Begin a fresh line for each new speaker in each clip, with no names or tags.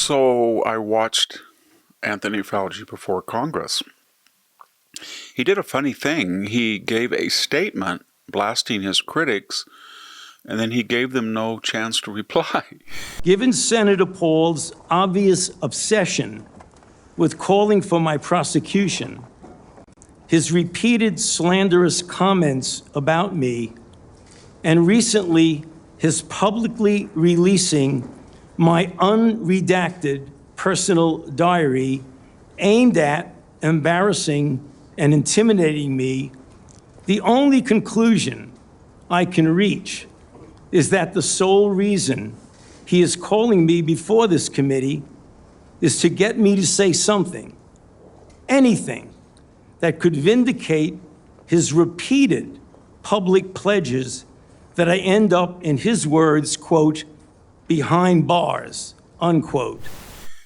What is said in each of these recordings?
So I watched Anthony Fauci before Congress. He did a funny thing. He gave a statement blasting his critics, and then he gave them no chance to reply.
Given Senator Paul's obvious obsession with calling for my prosecution, his repeated slanderous comments about me, and recently his publicly releasing my unredacted personal diary aimed at embarrassing and intimidating me, the only conclusion I can reach is that the sole reason he is calling me before this committee is to get me to say something, anything, that could vindicate his repeated public pledges that I end up, in his words, quote, behind bars, unquote.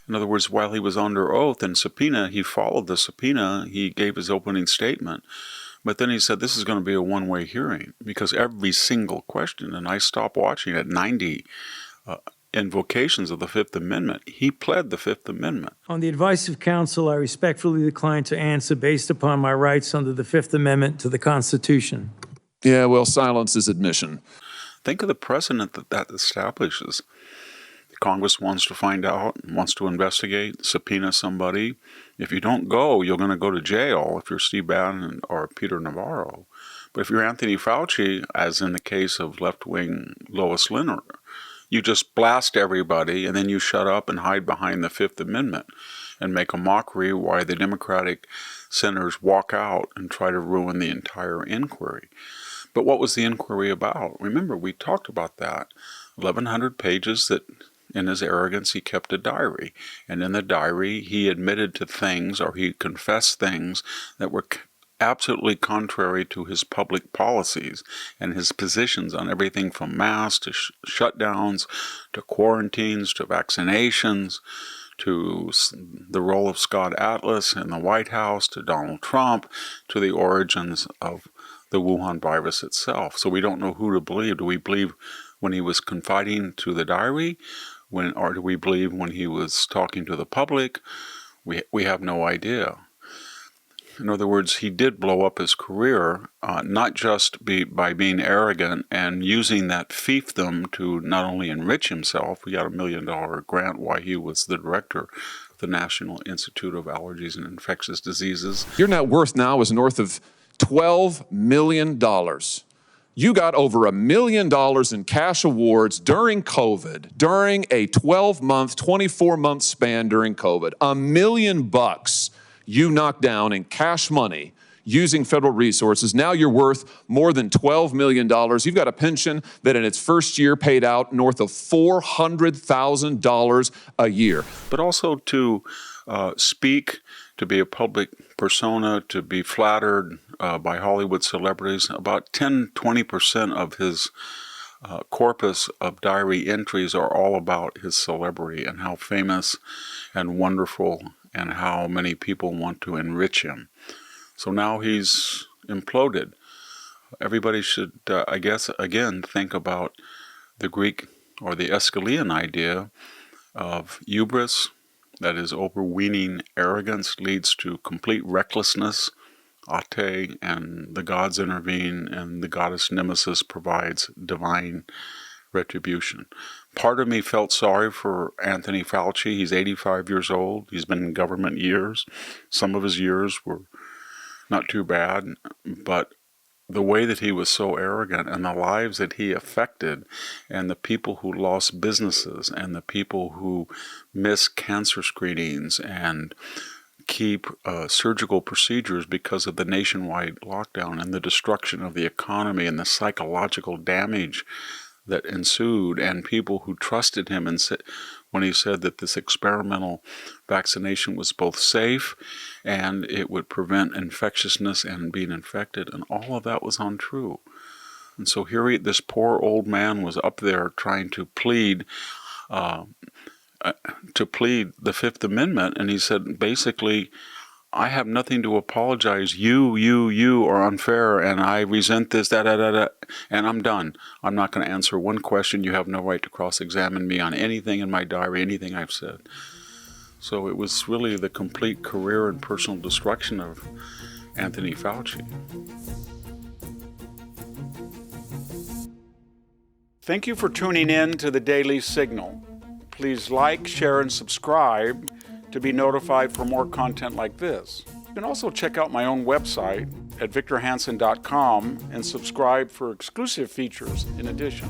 In other words, while he was under oath and subpoena, he followed the subpoena. He gave his opening statement. But then he said this is going to be a one-way hearing because every single question, and I stopped watching at 90 invocations of the Fifth Amendment. He pled the Fifth Amendment.
On the advice of counsel, I respectfully decline to answer based upon my rights under the Fifth Amendment to the Constitution.
Yeah, well, silence is admission.
Think of the precedent that establishes. Congress wants to find out, wants to investigate, subpoena somebody. If you don't go, you're going to go to jail if you're Steve Bannon or Peter Navarro. But if you're Anthony Fauci, as in the case of left-wing Lois Linner, you just blast everybody and then you shut up and hide behind the Fifth Amendment and make a mockery while the Democratic senators walk out and try to ruin the entire inquiry. But what was the inquiry about? Remember, we talked about that. 1,100 pages that, in his arrogance, he kept a diary. And in the diary, he admitted to things, or he confessed things that were absolutely contrary to his public policies and his positions on everything from masks to shutdowns, to quarantines, to vaccinations, to the role of Scott Atlas in the White House, to Donald Trump, to the origins of the Wuhan virus itself. So we don't know who to believe. Do we believe when he was confiding to the diary? Or do we believe when he was talking to the public? We have no idea. In other words, he did blow up his career, not just by being arrogant and using that fiefdom to not only enrich himself. We got $1 million grant while he was the director of the National Institute of Allergies and Infectious Diseases.
Your net worth now is north of $12 million. You got over $1 million in cash awards during COVID, during a 12-month, 24-month span during COVID. $1 million you knocked down in cash money using federal resources. Now you're worth more than $12 million. You've got a pension that in its first year paid out north of $400,000 a year.
But also to speak, to be a public persona, to be flattered by Hollywood celebrities. About 10-20% of his corpus of diary entries are all about his celebrity and how famous and wonderful and how many people want to enrich him. So now he's imploded. Everybody should, I guess, again, think about the Greek or the Aeschylean idea of hubris, that is, overweening arrogance leads to complete recklessness, ate, and the gods intervene, and the goddess Nemesis provides divine retribution. Part of me felt sorry for Anthony Fauci. He's 85 years old. He's been in government years. Some of his years were not too bad, but the way that he was so arrogant and the lives that he affected and the people who lost businesses and the people who miss cancer screenings and keep surgical procedures because of the nationwide lockdown and the destruction of the economy and the psychological damage that ensued, and people who trusted him and when he said that this experimental vaccination was both safe and it would prevent infectiousness and being infected, and all of that was untrue. And so here this poor old man was up there trying to plead the Fifth Amendment, and he said, basically, I have nothing to apologize. You are unfair, and I resent this, and I'm done. I'm not going to answer one question. You have no right to cross-examine me on anything in my diary, anything I've said. So it was really the complete career and personal destruction of Anthony Fauci. Thank you for tuning in to the Daily Signal. Please like, share, and subscribe to be notified for more content like this. You can also check out my own website at victorhanson.com and subscribe for exclusive features in addition.